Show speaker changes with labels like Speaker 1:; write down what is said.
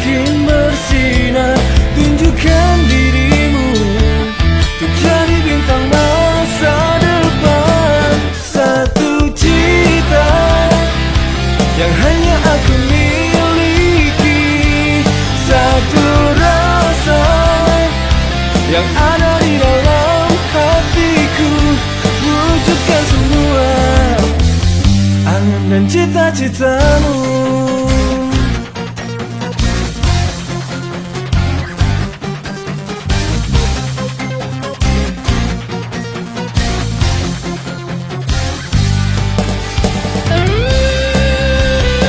Speaker 1: makin bersinar. Tunjukkan dirimu untuk jadi bintang masa depan. Satu cita yang hanya aku miliki, satu rasa yang ada di dalam hatiku. Wujudkan semua angan dan cita-citamu.